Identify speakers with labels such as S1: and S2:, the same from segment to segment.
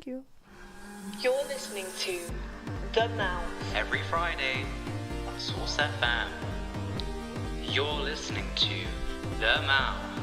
S1: Thank you.
S2: You're listening to The Mouth.
S3: Every Friday on Source FM. You're listening to The Mouth.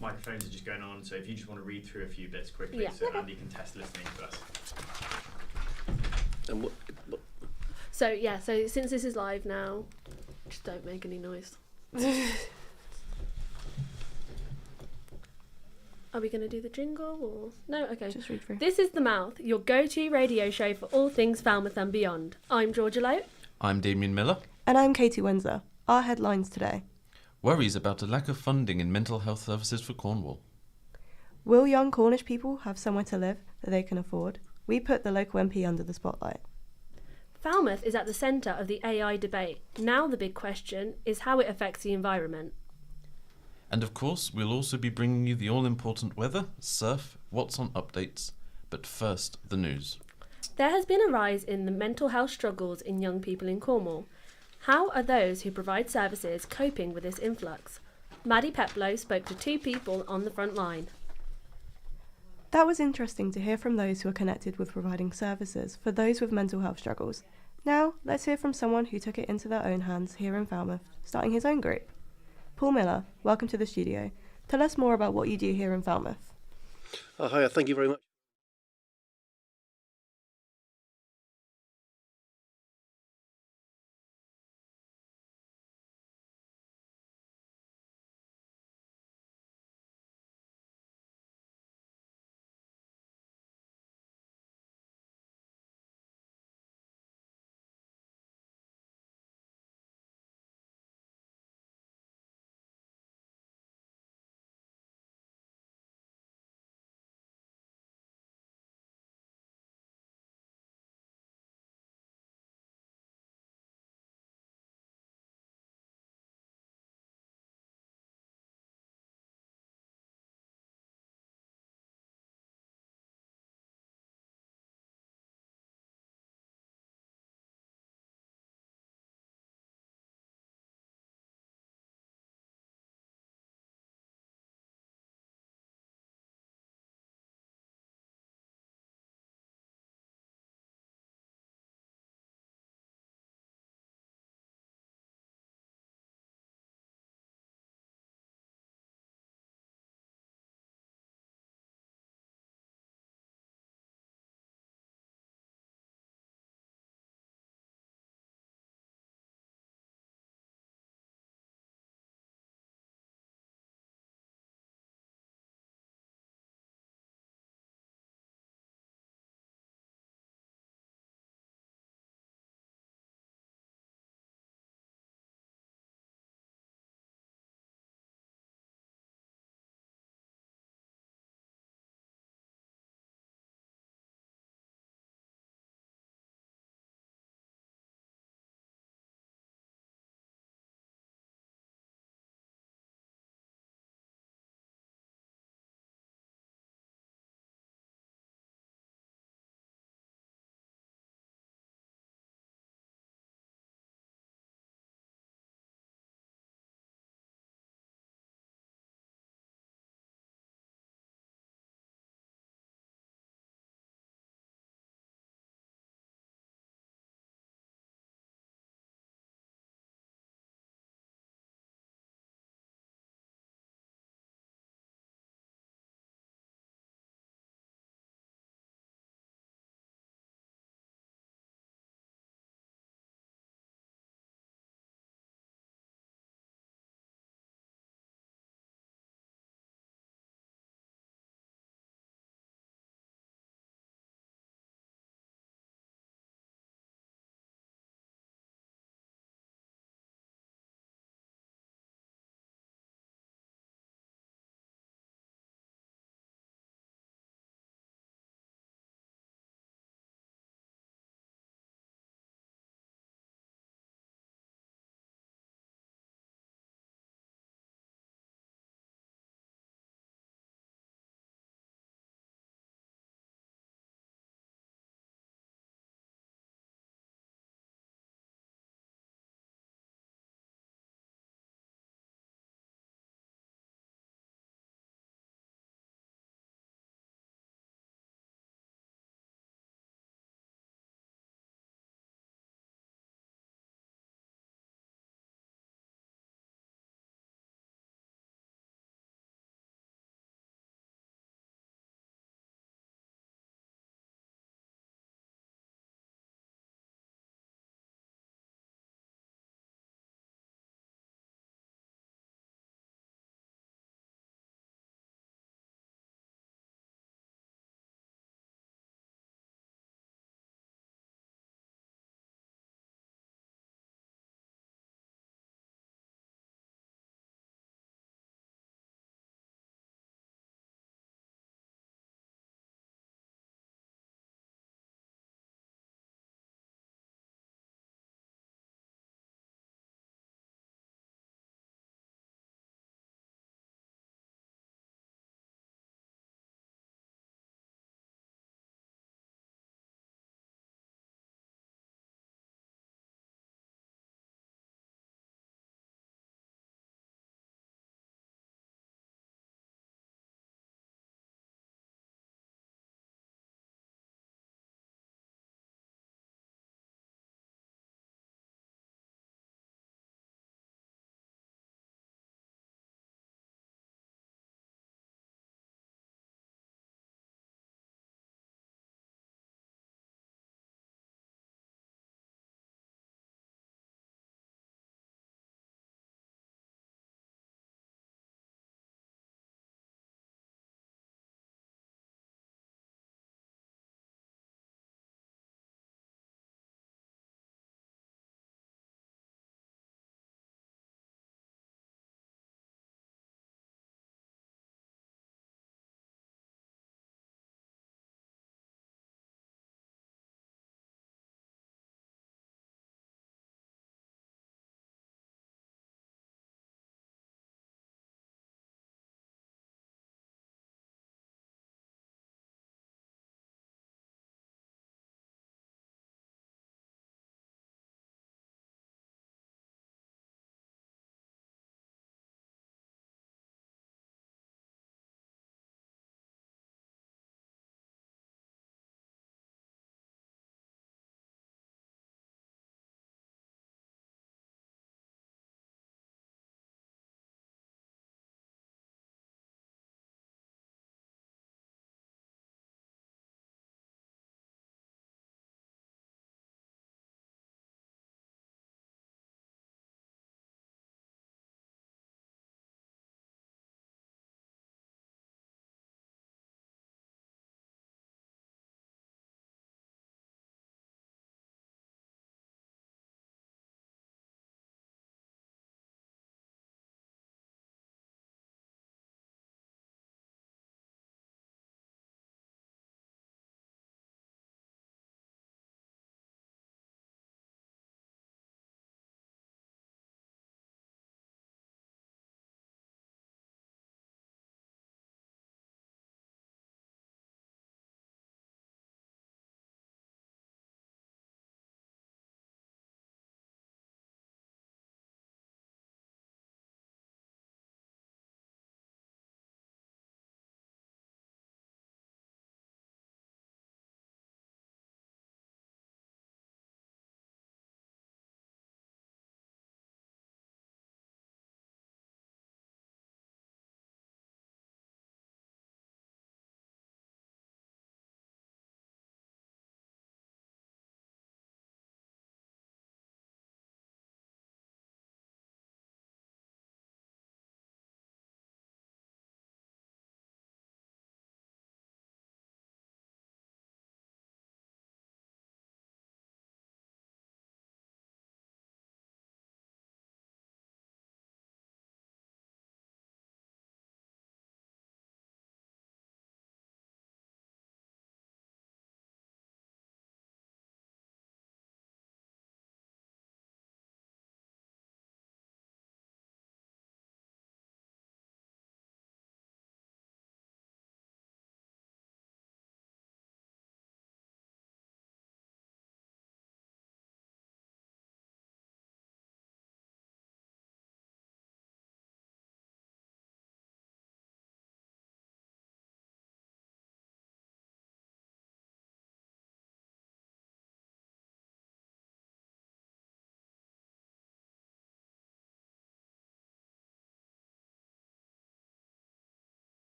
S4: Microphones are just going on, so if you just want to read through a few bits quickly, so Andy can test listening to us.
S5: And
S1: So since this is live now, just don't make any noise. Are we going to do the jingle or no? Okay.
S6: Just read through.
S1: This is The Mouth, your go-to radio show for all things Falmouth and beyond. I'm Georgia Lowe.
S7: I'm Damien Miller.
S6: And I'm Katie Windsor. Our headlines today.
S5: Worries about a lack of funding in mental health services for Cornwall.
S6: Will young Cornish people have somewhere to live that they can afford? We put the local MP under the spotlight.
S1: Falmouth is at the centre of the AI debate. Now the big question is how it affects the environment.
S5: And of course, we'll also be bringing you the all-important weather, surf, what's on updates. But first, the news.
S1: There has been a rise in the mental health struggles in young people in Cornwall. How are those who provide services coping with this influx? Maddie Peplow spoke to 2 people on the front line.
S6: That was interesting to hear from those who are connected with providing services for those with mental health struggles. Now, let's hear from someone who took it into their own hands here in Falmouth, starting his own group. Paul Miller, welcome to the studio. Tell us more about what you do here in Falmouth.
S7: Hi, thank you very much.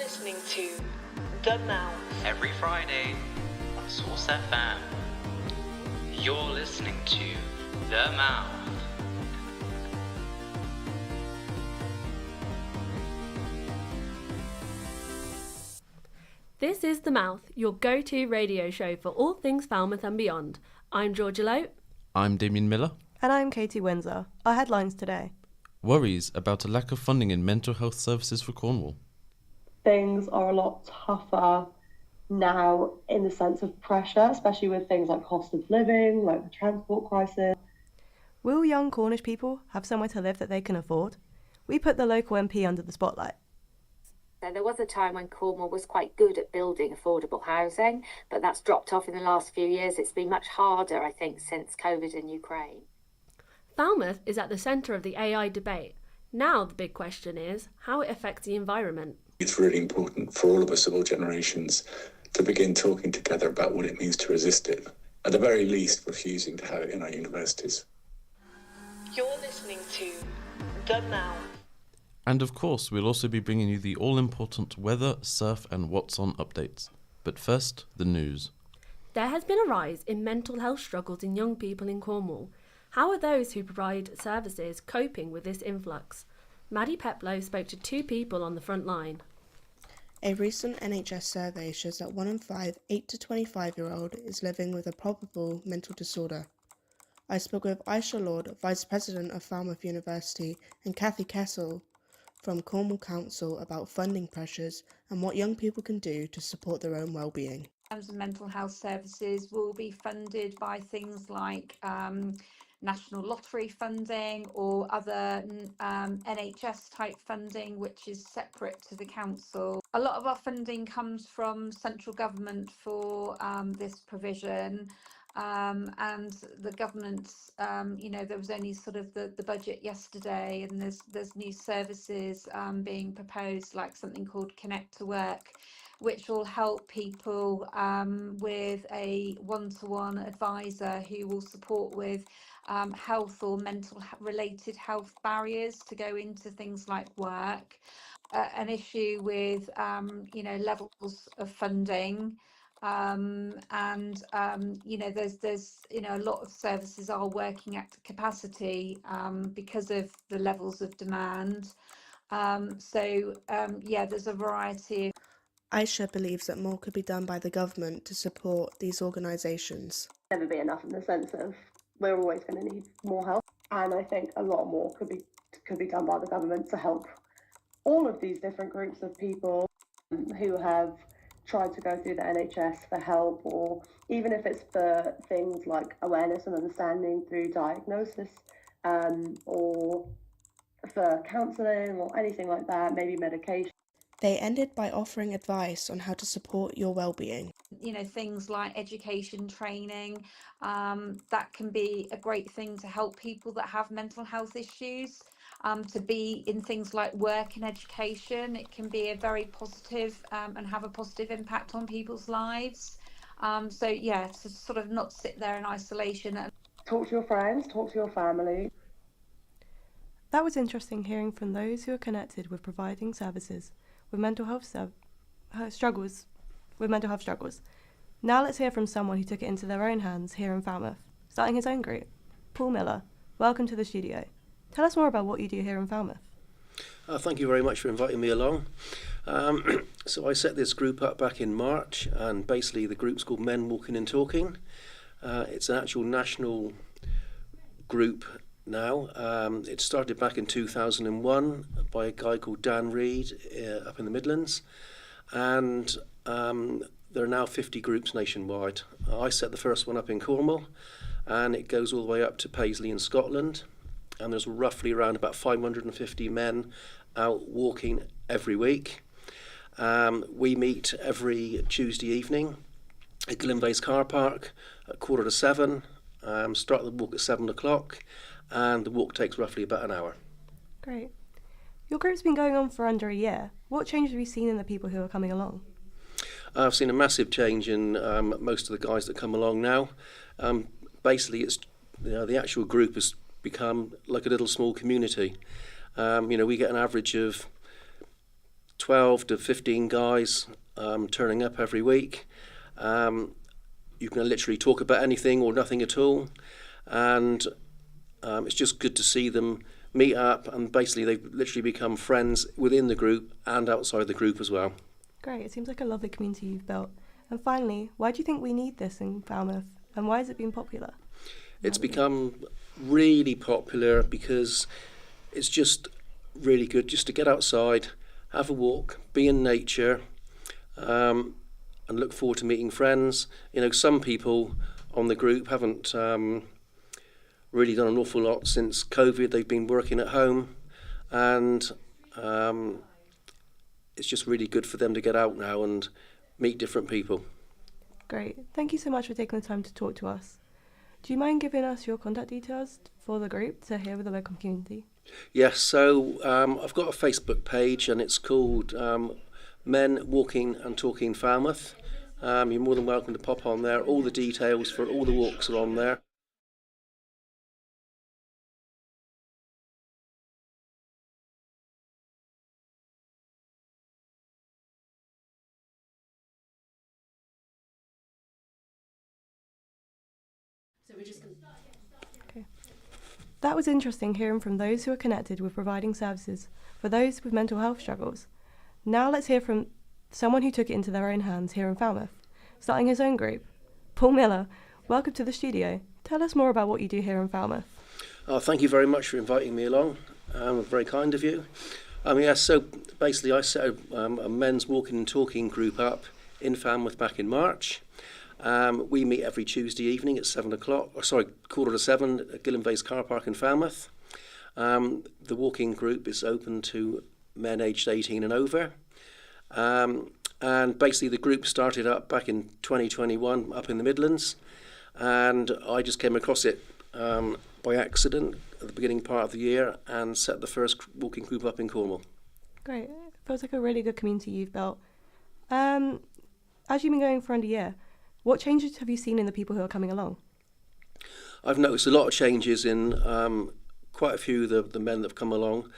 S2: listening to The Mouth.
S3: Every Friday on Source FM. You're listening to The Mouth.
S1: This is The Mouth, your go-to radio show for all things Falmouth and beyond. I'm Georgia Lowe.
S5: I'm Damien Miller.
S6: And I'm Katie Windsor. Our headlines today.
S5: Worries about a lack of funding in mental health services for Cornwall.
S8: Things are a lot tougher now in the sense of pressure, especially with things like cost of living, like the transport crisis.
S6: Will young Cornish people have somewhere to live that they can afford? We put the local MP under the spotlight.
S9: So there was a time when Cornwall was quite good at building affordable housing, but that's dropped off in the last few years. It's been much harder, I think, since COVID in Ukraine.
S1: Falmouth is at the centre of the AI debate. Now the big question is how it affects the environment.
S10: It's really important for all of us of all generations to begin talking together about what it means to resist it. At the very least, refusing to have it in our universities.
S2: You're listening to The Mouth.
S5: And of course, we'll also be bringing you the all-important weather, surf and what's on updates. But first, the news.
S1: There has been a rise in mental health struggles in young people in Cornwall. How are those who provide services coping with this influx? Maddie Peplow spoke to 2 people on the front line.
S11: A recent NHS survey shows that 1 in 5 8 to 25-year-old is living with a probable mental disorder. I spoke with Aisha Lord, Vice President of Falmouth University, and Kathy Kessel from Cornwall Council about funding pressures and what young people can do to support their own well-being.
S12: Mental health services will be funded by things like national lottery funding or other NHS type funding, which is separate to the council. A lot of our funding comes from central government for this provision. And the government's, there was only sort of the budget yesterday, and there's new services being proposed, like something called Connect to Work, which will help people with a one-to-one advisor who will support with health or mental related health barriers to go into things like work. An issue with, levels of funding. There's a lot of services are working at capacity because of the levels of demand. There's a variety.
S11: Aisha believes that more could be done by the government to support these organisations.
S8: Never be enough in the sense of we're always going to need more help, and I think a lot more could be done by the government to help all of these different groups of people who have tried to go through the NHS for help, or even if it's for things like awareness and understanding through diagnosis, or for counselling or anything like that, maybe medication.
S11: They ended by offering advice on how to support your well-being.
S12: Things like education training, that can be a great thing to help people that have mental health issues. To be in things like work and education, it can be a very positive and have a positive impact on people's lives. To sort of not sit there in isolation.
S8: Talk to your friends, talk to your family.
S6: That was interesting hearing from those who are connected with providing services with mental health struggles. Now let's hear from someone who took it into their own hands here in Falmouth, starting his own group. Paul Miller, welcome to the studio. Tell us more about what you do here in Falmouth.
S7: Thank you very much for inviting me along. So I set this group up back in March, and basically the group's called Men Walking and Talking. It's an actual national group now. It started back in 2001 by a guy called Dan Reed up in the Midlands, and there are now 50 groups nationwide. I set the first one up in Cornwall, and it goes all the way up to Paisley in Scotland. And there's roughly around about 550 men out walking every week. We meet every Tuesday evening at Glenvase Car Park at 7:15. Start the walk at 7 o'clock, and the walk takes roughly about an hour.
S6: Great. Your group's been going on for under a year. What change have you seen in the people who are coming along?
S7: I've seen a massive change in most of the guys that come along now. Basically, it's the actual group has become like a little small community. We get an average of 12 to 15 guys turning up every week. You can literally talk about anything or nothing at all, and it's just good to see them meet up, and basically they've literally become friends within the group and outside the group as well.
S6: Great, it seems like a lovely community you've built. And finally, why do you think we need this in Falmouth, and why has it been popular?
S7: It's become really popular because it's just really good just to get outside, have a walk, be in nature, and look forward to meeting friends. You know, some people on the group haven't really done an awful lot since COVID. They've been working at home, and it's just really good for them to get out now and meet different people.
S6: Great. Thank you so much for taking the time to talk to us. Do you mind giving us your contact details for the group to hear with the local community?
S7: Yes, so I've got a Facebook page, and it's called Men Walking and Talking Falmouth. You're more than welcome to pop on there. All the details for all the walks are on there.
S1: So we're just going to...
S6: Okay. That was interesting hearing from those who are connected with providing services for those with mental health struggles. Now let's hear from someone who took it into their own hands here in Falmouth, starting his own group. Paul Miller, welcome to the studio. Tell us more about what you do here in Falmouth.
S7: Thank you very much for inviting me along. Very kind of you. So basically I set a men's walking and talking group up in Falmouth back in March. We meet every Tuesday evening at 7:15 at Gillen Vase car park in Falmouth. The walking group is open to men aged 18 and over. And basically the group started up back in 2021 up in the Midlands, and I just came across it by accident at the beginning part of the year and set the first walking group up in Cornwall.
S6: Great. It feels like a really good community you've built. As you've been going for under a year, what changes have you seen in the people who are coming along?
S7: I've noticed a lot of changes in quite a few of the men that have come along.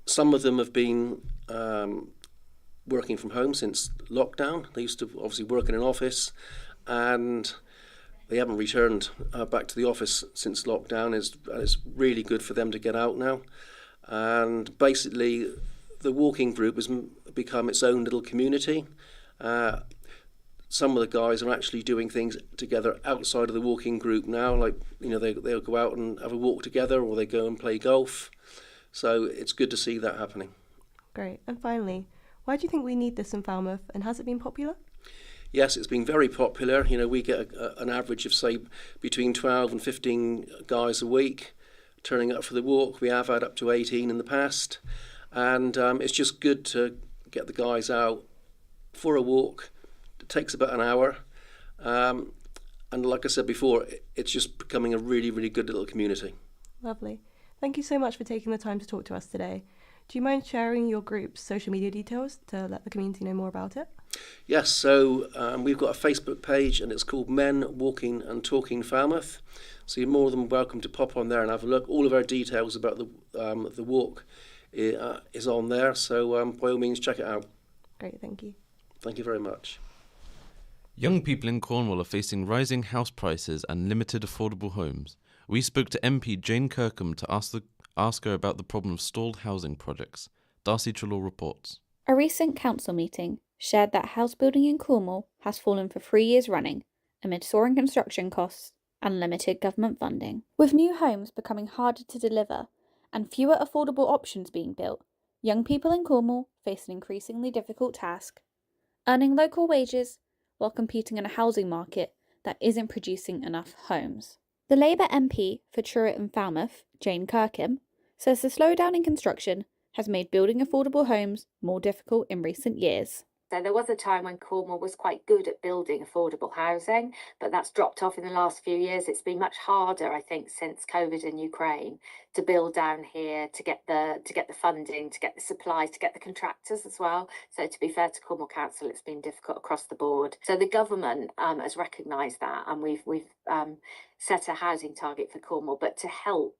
S7: Some of them have been working from home since lockdown. They used to obviously work in an office, and they haven't returned back to the office since lockdown. It's really good for them to get out now. And basically, the walking group has become its own little community. Some of the guys are actually doing things together outside of the walking group now, like, you know, they'll go out and have a walk together, or they go and play golf. So it's good to see that happening.
S6: Great. And finally, why do you think we need this in Falmouth, and has it been popular?
S7: Yes, it's been very popular. You know, we get an average of, say, between 12 and 15 guys a week turning up for the walk. We have had up to 18 in the past. And it's just good to get the guys out for a walk. It takes about an hour. And like I said before, it's just becoming a really, really good little community.
S6: Lovely. Thank you so much for taking the time to talk to us today. Do you mind sharing your group's social media details to let the community know more about it?
S7: Yes, so we've got a Facebook page, and it's called Men Walking and Talking Falmouth. So you're more than welcome to pop on there and have a look. All of our details about the walk is on there, so by all means check it out.
S6: Great, thank you.
S7: Thank you very much.
S5: Young people in Cornwall are facing rising house prices and limited affordable homes. We spoke to MP Jane Kirkham to ask her about the problem of stalled housing projects. Darcy Trelaw reports.
S13: A recent council meeting shared that house building in Cornwall has fallen for 3 years running amid soaring construction costs and limited government funding. With new homes becoming harder to deliver and fewer affordable options being built, young people in Cornwall face an increasingly difficult task: earning local wages while competing in a housing market that isn't producing enough homes. The Labour MP for Truro and Falmouth, Jane Kirkham, says the slowdown in construction has made building affordable homes more difficult in recent years.
S9: So there was a time when Cornwall was quite good at building affordable housing, but that's dropped off in the last few years. It's been much harder, I think, since COVID and Ukraine to build down here, to get the funding, to get the supplies, to get the contractors as well. So to be fair to Cornwall Council, it's been difficult across the board. So the government has recognised that, and we've set a housing target for Cornwall, but to help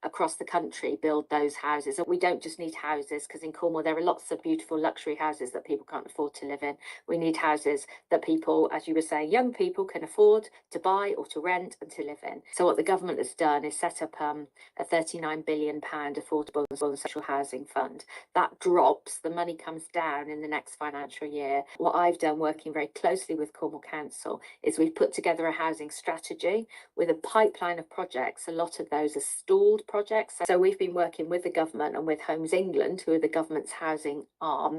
S9: across the country build those houses. And we don't just need houses, because in Cornwall there are lots of beautiful luxury houses that people can't afford to live in. We need houses that people, as you were saying, young people can afford to buy or to rent and to live in. So what the government has done is set up a £39 billion affordable and social housing fund. That drops, the money comes down in the next financial year. What I've done, working very closely with Cornwall Council, is we've put together a housing strategy with a pipeline of projects. A lot of those are stalled projects. So we've been working with the government and with Homes England, who are the government's housing arm.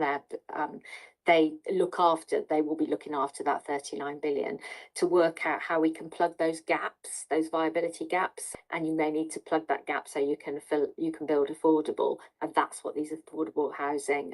S9: They will be looking after that 39 billion to work out how we can plug those gaps, those viability gaps. And you may need to plug that gap so you can build affordable. And that's what these affordable housing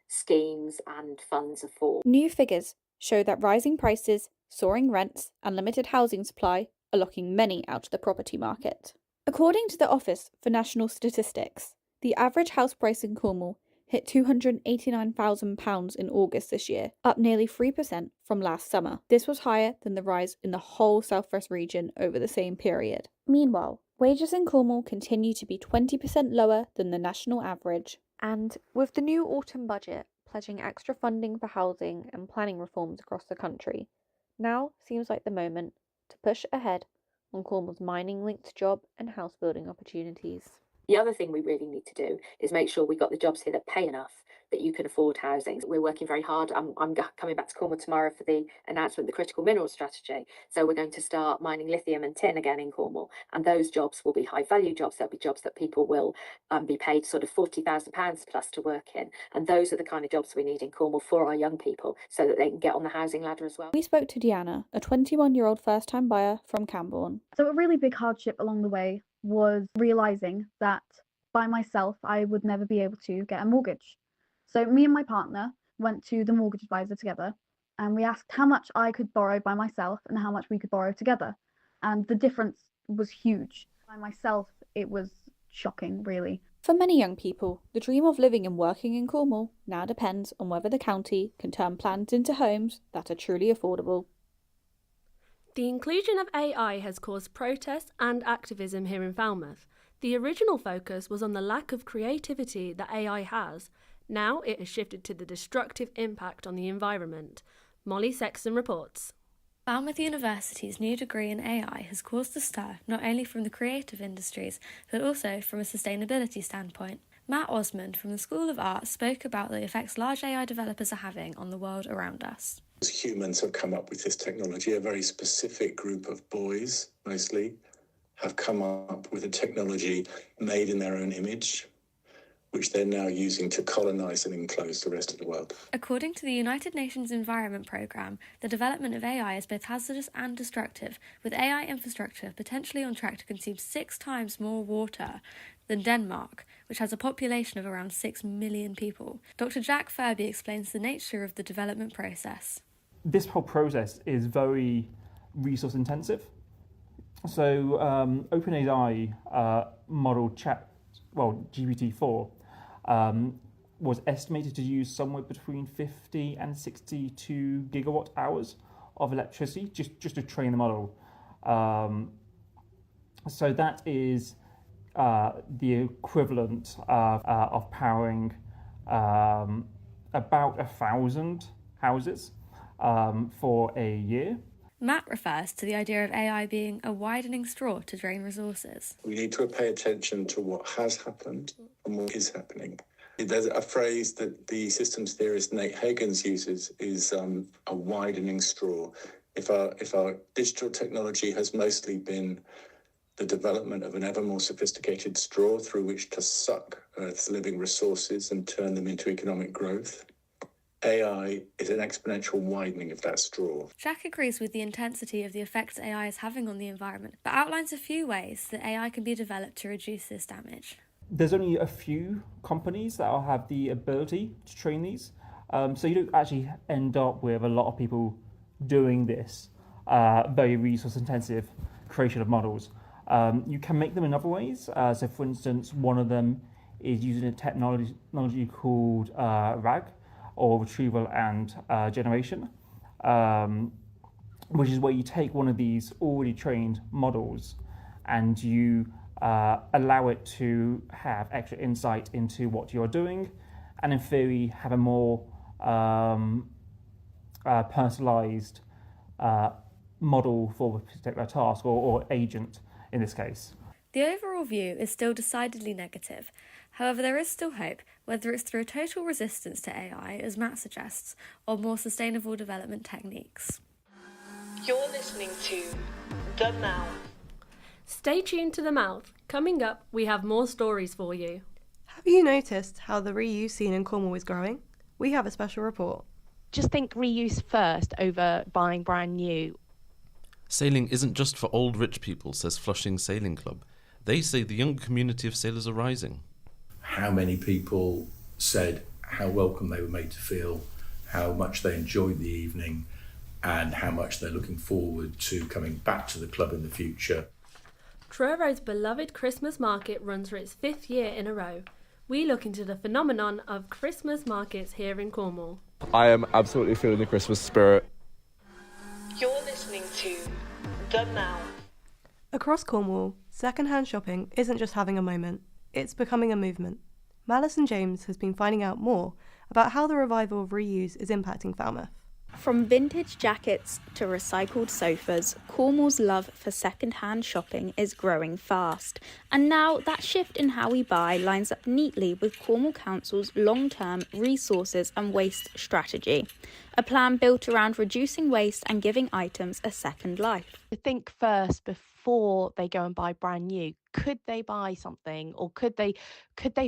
S9: schemes and funds are for.
S13: New figures show that rising prices, soaring rents, and limited housing supply are locking many out of the property market. According to the Office for National Statistics, the average house price in Cornwall hit £289,000 in August this year, up nearly 3% from last summer. This was higher than the rise in the whole South West region over the same period. Meanwhile, wages in Cornwall continue to be 20% lower than the national average. And with the new autumn budget pledging extra funding for housing and planning reforms across the country, now seems like the moment to push ahead on Cornwall's mining-linked job and house building opportunities.
S9: The other thing we really need to do is make sure we've got the jobs here that pay enough that you can afford housing. We're working very hard. I'm coming back to Cornwall tomorrow for the announcement of the critical minerals strategy. So we're going to start mining lithium and tin again in Cornwall. And those jobs will be high value jobs. They'll be jobs that people will be paid sort of £40,000 plus to work in. And those are the kind of jobs we need in Cornwall for our young people so that they can get on the housing ladder as well.
S13: We spoke to Deanna, a 21-year-old first-time buyer from Camborne.
S14: So a really big hardship along the way was realising that by myself I would never be able to get a mortgage. So me and my partner went to the mortgage advisor together and we asked how much I could borrow by myself and how much we could borrow together. And the difference was huge. By myself, it was shocking, really.
S13: For many young people, the dream of living and working in Cornwall now depends on whether the county can turn plans into homes that are truly affordable.
S1: The inclusion of AI has caused protests and activism here in Falmouth. The original focus was on the lack of creativity that AI has. Now it has shifted to the destructive impact on the environment. Molly Sexton reports.
S15: Falmouth University's new degree in AI has caused a stir not only from the creative industries, but also from a sustainability standpoint. Matt Osmond from the School of Art spoke about the effects large AI developers are having on the world around us.
S10: Humans have come up with this technology. A very specific group of boys, mostly, have come up with a technology made in their own image, which they're now using to colonise and enclose the rest of the world.
S15: According to the United Nations Environment Programme, the development of AI is both hazardous and destructive, with AI infrastructure potentially on track to consume 6 times more water than Denmark, which has a population of around 6 million people. Dr. Jack Furby explains the nature of the development process.
S16: This whole process is very resource intensive. So OpenAI model GPT-4 was estimated to use somewhere between 50 and 62 gigawatt hours of electricity just to train the model. So that is the equivalent of powering about 1,000 houses for a year.
S15: Matt refers to the idea of AI being a widening straw to drain resources.
S10: We need to pay attention to what has happened and what is happening. There's a phrase that the systems theorist Nate Higgins uses is a widening straw. If our digital technology has mostly been the development of an ever more sophisticated straw through which to suck Earth's living resources and turn them into economic growth, AI is an exponential widening of that straw.
S15: Jack agrees with the intensity of the effects AI is having on the environment, but outlines a few ways that AI can be developed to reduce this damage.
S16: There's only a few companies that will have the ability to train these, so you don't actually end up with a lot of people doing this very resource-intensive creation of models. You can make them in other ways. So, for instance, one of them is using a technology called RAG, or retrieval and generation, which is where you take one of these already trained models and you allow it to have extra insight into what you're doing, and in theory have a more personalised model for a particular task or agent in this case.
S15: The overall view is still decidedly negative. However, there is still hope, whether it's through a total resistance to AI, as Matt suggests, or more sustainable development techniques.
S2: You're listening to The Mouth.
S1: Stay tuned to The Mouth. Coming up, we have more stories for you.
S6: Have you noticed how the reuse scene in Cornwall is growing? We have a special report.
S17: Just think reuse first over buying brand new.
S5: Sailing isn't just for old rich people, says Flushing Sailing Club. They say the young community of sailors are rising.
S18: How many people said how welcome they were made to feel, how much they enjoyed the evening, and how much they're looking forward to coming back to the club in the future.
S1: Truro's beloved Christmas market runs for its 5th year in a row. We look into the phenomenon of Christmas markets here in Cornwall.
S19: I am absolutely feeling the Christmas spirit.
S2: You're listening to The Mouth.
S6: Across Cornwall, second-hand shopping isn't just having a moment, it's becoming a movement. Malison James has been finding out more about how the revival of reuse is impacting Falmouth.
S13: From vintage jackets to recycled sofas, Cornwall's love for second-hand shopping is growing fast. And now that shift in how we buy lines up neatly with Cornwall Council's long-term resources and waste strategy, a plan built around reducing waste and giving items a second life.
S17: To think first before they go and buy brand new. Could they buy something, or could they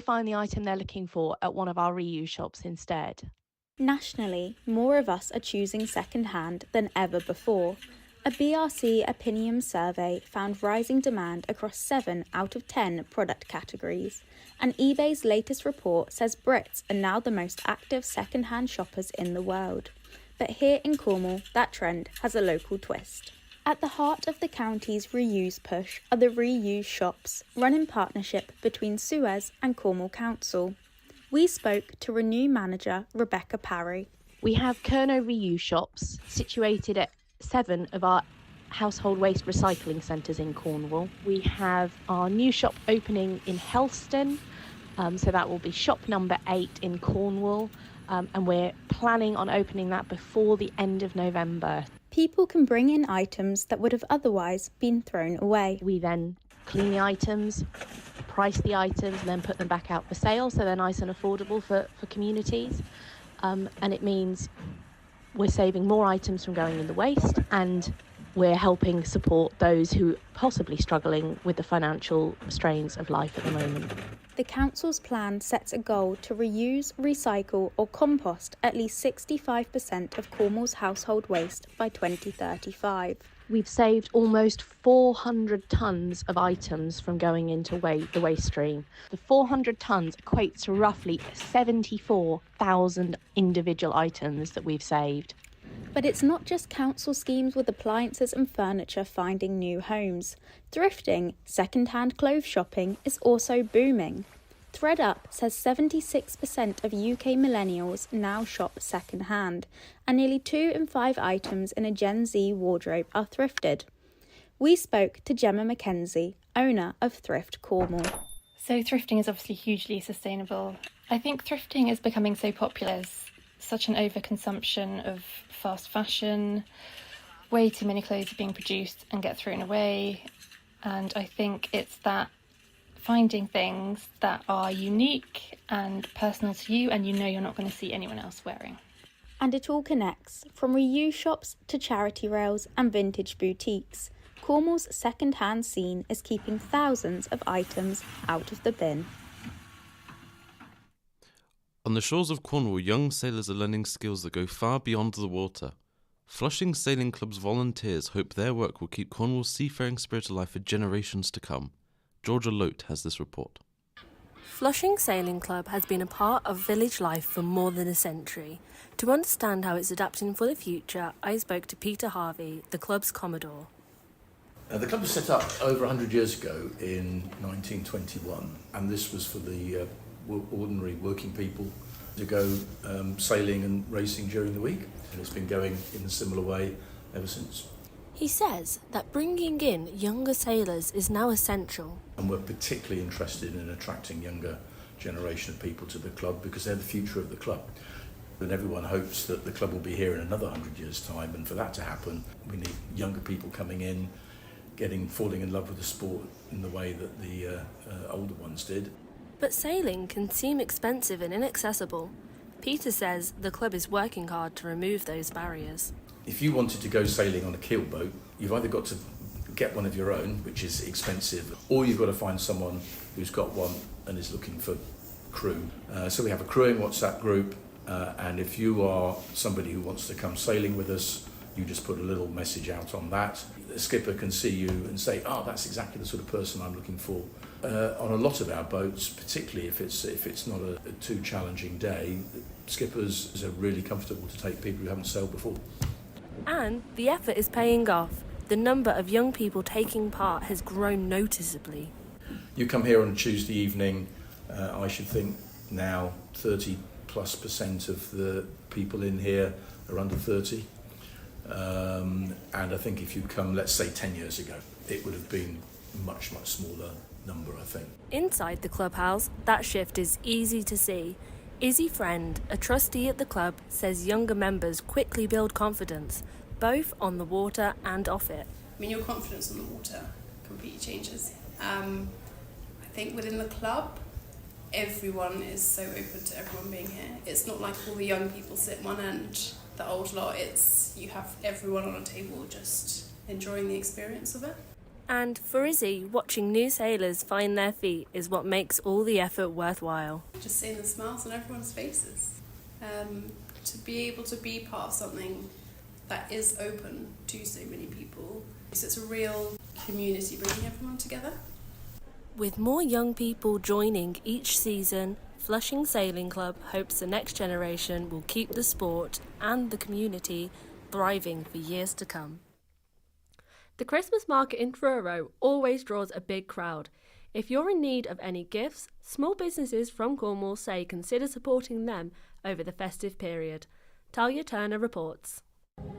S17: find the item they're looking for at one of our reuse shops instead?
S13: Nationally, more of us are choosing second-hand than ever before. A BRC Opinium survey found rising demand across 7 out of 10 product categories, and eBay's latest report says Brits are now the most active second-hand shoppers in the world. But here in Cornwall, that trend has a local twist. At the heart of the county's reuse push are the reuse shops, run in partnership between Suez and Cornwall Council. We spoke to Renew manager Rebecca Parry.
S17: We have Kerno reuse shops situated at 7 of our household waste recycling centres in Cornwall. We have our new shop opening in Helston, so that will be shop number 8 in Cornwall, and we're planning on opening that before the end of November.
S13: People can bring in items that would have otherwise been thrown away.
S17: We then clean the items, price the items, and then put them back out for sale, so they're nice and affordable for communities. And it means we're saving more items from going in the waste, and we're helping support those who are possibly struggling with the financial strains of life at the moment.
S13: The council's plan sets a goal to reuse, recycle or compost at least 65% of Cornwall's household waste by 2035.
S17: We've saved almost 400 tonnes of items from going into the waste stream. The 400 tonnes equates to roughly 74,000 individual items that we've saved.
S13: But it's not just council schemes with appliances and furniture finding new homes. Thrifting, second-hand clothes shopping is also booming. ThreadUp says 76% of UK millennials now shop second-hand, and nearly 2 in 5 items in a Gen Z wardrobe are thrifted. We spoke to Gemma Mackenzie, owner of Thrift Cornwall.
S20: So thrifting is obviously hugely sustainable. I think thrifting is becoming so popular. There's such an overconsumption of fast fashion. Way too many clothes are being produced and get thrown away. And I think it's that finding things that are unique and personal to you and you know you're not going to see anyone else wearing.
S13: And it all connects, from reuse shops to charity rails and vintage boutiques. Cornwall's second-hand scene is keeping thousands of items out of the bin.
S5: On the shores of Cornwall, young sailors are learning skills that go far beyond the water. Flushing Sailing Club's volunteers hope their work will keep Cornwall's seafaring spirit alive for generations to come. Georgia Lote has this report.
S1: Flushing Sailing Club has been a part of village life for more than a century. To understand how it's adapting for the future, I spoke to Peter Harvey, the club's commodore.
S18: The club was set up over 100 years ago in 1921, and this was for the ordinary working people to go sailing and racing during the week. And it's been going in a similar way ever since.
S1: He says that bringing in younger sailors is now essential.
S18: And we're particularly interested in attracting younger generation of people to the club because they're the future of the club. And everyone hopes that the club will be here in another 100 years' time, and for that to happen, we need younger people coming in, falling in love with the sport in the way that the older ones did.
S1: But sailing can seem expensive and inaccessible. Peter says the club is working hard to remove those barriers.
S18: If you wanted to go sailing on a keel boat, you've either got to get one of your own, which is expensive, or you've got to find someone who's got one and is looking for crew. So we have a crewing WhatsApp group, and if you are somebody who wants to come sailing with us, you just put a little message out on that. The skipper can see you and say, oh, that's exactly the sort of person I'm looking for. On a lot of our boats, particularly if it's not a too challenging day, skippers are really comfortable to take people who haven't sailed before.
S1: And the effort is paying off. The number of young people taking part has grown noticeably.
S18: You come here on a Tuesday evening, I should think now 30+% of the people in here are under 30. And I think if you come, let's say 10 years ago, it would have been much smaller number, I think.
S1: Inside the clubhouse, that shift is easy to see. Izzy Friend, a trustee at the club, says younger members quickly build confidence, both on the water and off it.
S21: I mean, your confidence on the water completely changes. I think within the club, everyone is so open to everyone being here. It's not like all the young people sit one end, the old lot. It's you have everyone on a table just enjoying the experience of it.
S1: And for Izzy, watching new sailors find their feet is what makes all the effort worthwhile.
S21: Just seeing the smiles on everyone's faces. To be able to be part of something that is open to so many people. So it's a real community bringing everyone together.
S1: With more young people joining each season, Flushing Sailing Club hopes the next generation will keep the sport and the community thriving for years to come. The Christmas market in Truro always draws a big crowd. If you're in need of any gifts, small businesses from Cornwall say consider supporting them over the festive period. Talia Turner reports.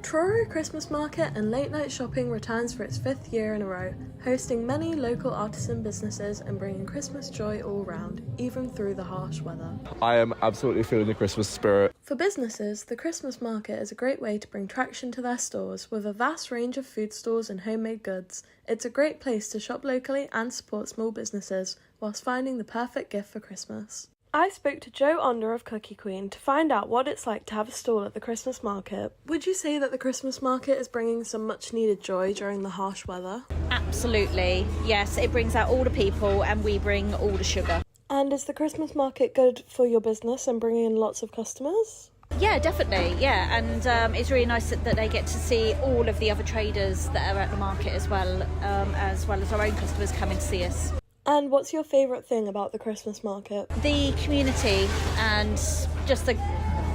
S22: Truro Christmas Market and Late Night Shopping returns for its 5th year in a row, hosting many local artisan businesses and bringing Christmas joy all round, even through the harsh weather.
S19: I am absolutely feeling the Christmas spirit.
S22: For businesses, the Christmas Market is a great way to bring traction to their stores. With a vast range of food stalls and homemade goods, it's a great place to shop locally and support small businesses, whilst finding the perfect gift for Christmas. I spoke to Joe Onder of Cookie Queen to find out what it's like to have a stall at the Christmas market. Would you say that the Christmas market is bringing some much needed joy during the harsh weather?
S23: Absolutely, yes, it brings out all the people and we bring all the sugar.
S22: And is the Christmas market good for your business and bringing in lots of customers?
S23: Yeah, definitely, yeah, and it's really nice that they get to see all of the other traders that are at the market as well as our own customers coming to see us.
S22: And what's your favourite thing about the Christmas market?
S23: The community and just the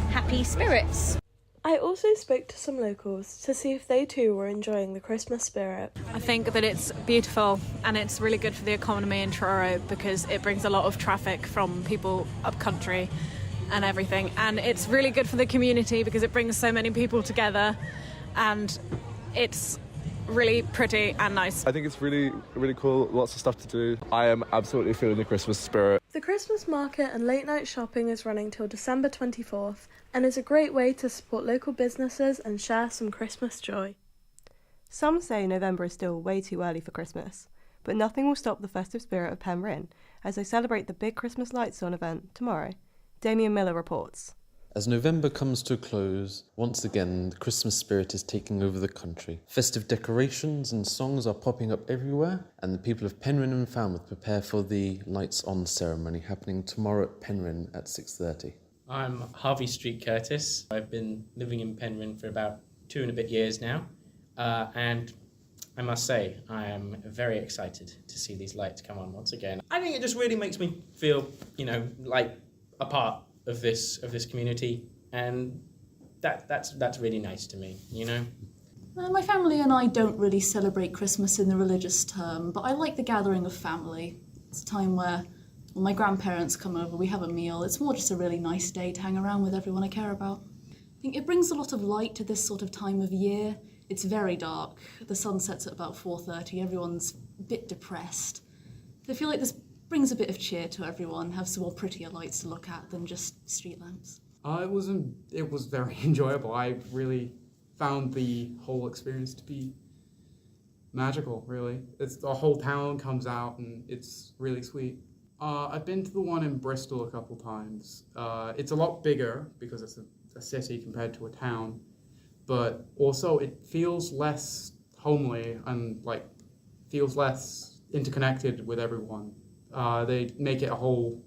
S23: happy spirits.
S22: I also spoke to some locals to see if they too were enjoying the Christmas spirit.
S24: I think that it's beautiful and it's really good for the economy in Truro because it brings a lot of traffic from people up country and everything, and it's really good for the community because it brings so many people together and it's really pretty and nice.
S19: I think it's really cool, lots of stuff to do. I am absolutely feeling the Christmas spirit.
S22: The Christmas market and late night shopping is running till December 24th and is a great way to support local businesses and share some Christmas joy.
S6: Some say November is still way too early for Christmas, but nothing will stop the festive spirit of Penryn as they celebrate the big Christmas lights on event tomorrow. Damien Miller reports.
S5: As November comes to a close, once again the Christmas spirit is taking over the country. Festive decorations and songs are popping up everywhere, and the people of Penryn and Falmouth prepare for the lights on ceremony happening tomorrow at Penryn at 6:30.
S25: I'm Harvey Street Curtis. I've been living in Penryn for about 2 and a bit years now, and I must say I am very excited to see these lights come on once again. I think it just really makes me feel, like a part of this community, and that's really nice to me,
S26: My family and I don't really celebrate Christmas in the religious term, but I like the gathering of family. It's a time where when my grandparents come over, we have a meal. It's more just a really nice day to hang around with everyone I care about. I think it brings a lot of light to this sort of time of year. It's very dark. The sun sets at about 4:30. Everyone's a bit depressed. I feel like this brings a bit of cheer to everyone, have some more prettier lights to look at than just street lamps.
S3: It was very enjoyable. I really found the whole experience to be magical, really. The whole town comes out and it's really sweet. I've been to the one in Bristol a couple times. It's a lot bigger because it's a city compared to a town, but also it feels less homely and feels less interconnected with everyone. They make it a whole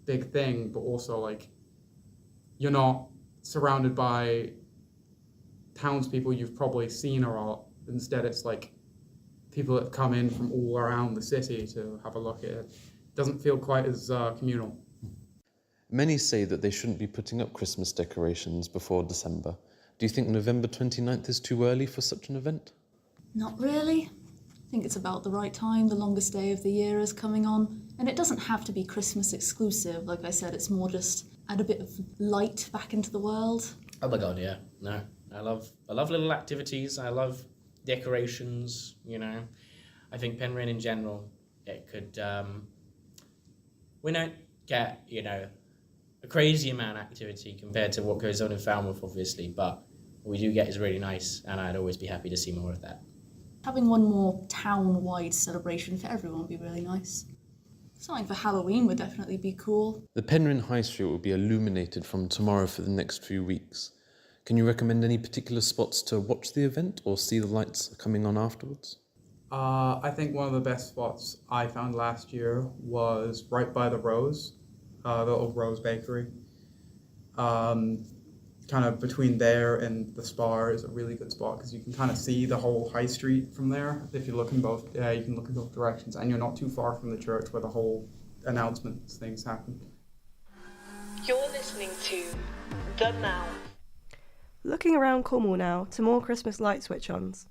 S3: big thing, but also you're not surrounded by townspeople you've probably seen a lot. Instead, it's people that come in from all around the city to have a look at it. Doesn't feel quite as communal.
S5: Many say that they shouldn't be putting up Christmas decorations before December. Do you think November 29th is too early for such an event?
S26: Not really. I think it's about the right time. The longest day of the year is coming on. And it doesn't have to be Christmas exclusive. Like I said, it's more just add a bit of light back into the world.
S25: Oh my God, yeah. No, I love little activities. I love decorations, I think Penryn in general, it could, we don't get, a crazy amount of activity compared to what goes on in Falmouth, obviously, but what we do get is really nice, and I'd always be happy to see more of that.
S26: Having one more town-wide celebration for everyone would be really nice. Something for Halloween would definitely be cool.
S5: The Penryn High Street will be illuminated from tomorrow for the next few weeks. Can you recommend any particular spots to watch the event or see the lights coming on afterwards?
S3: I think one of the best spots I found last year was right by the Rose, the little Rose Bakery. Kind of between there and the Spar is a really good spot because you can kind of see the whole high street from there. If you look in both, you can look in both directions, and you're not too far from the church where the whole announcements things happen.
S2: You're listening to The Mouth.
S6: Looking around Cornwall now to more Christmas light switch-ons.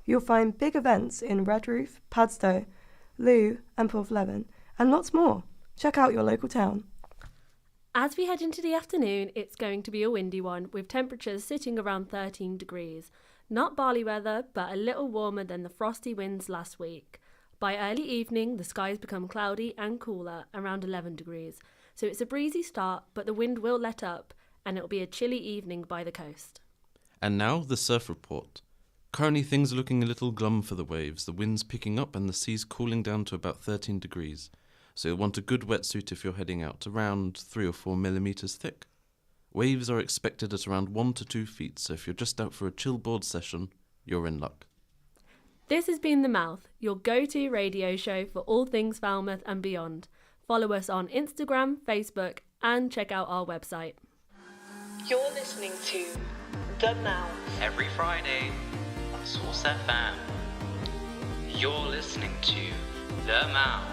S6: You'll find big events in Redroof, Padstow, Looe and Porthleven, and lots more. Check out your local town.
S1: As we head into the afternoon, it's going to be a windy one, with temperatures sitting around 13 degrees. Not barley weather, but a little warmer than the frosty winds last week. By early evening, the skies become cloudy and cooler, around 11 degrees. So it's a breezy start, but the wind will let up, and it'll be a chilly evening by the coast.
S5: And now, the surf report. Currently, things are looking a little glum for the waves, the wind's picking up and the sea's cooling down to about 13 degrees. So you'll want a good wetsuit if you're heading out, around 3 or 4 millimetres thick. Waves are expected at around 1 to 2 feet, so if you're just out for a chill board session, you're in luck.
S1: This has been The Mouth, your go-to radio show for all things Falmouth and beyond. Follow us on Instagram, Facebook, and check out our website.
S2: You're listening to The Mouth.
S4: Every Friday on Source FM. You're listening to The Mouth.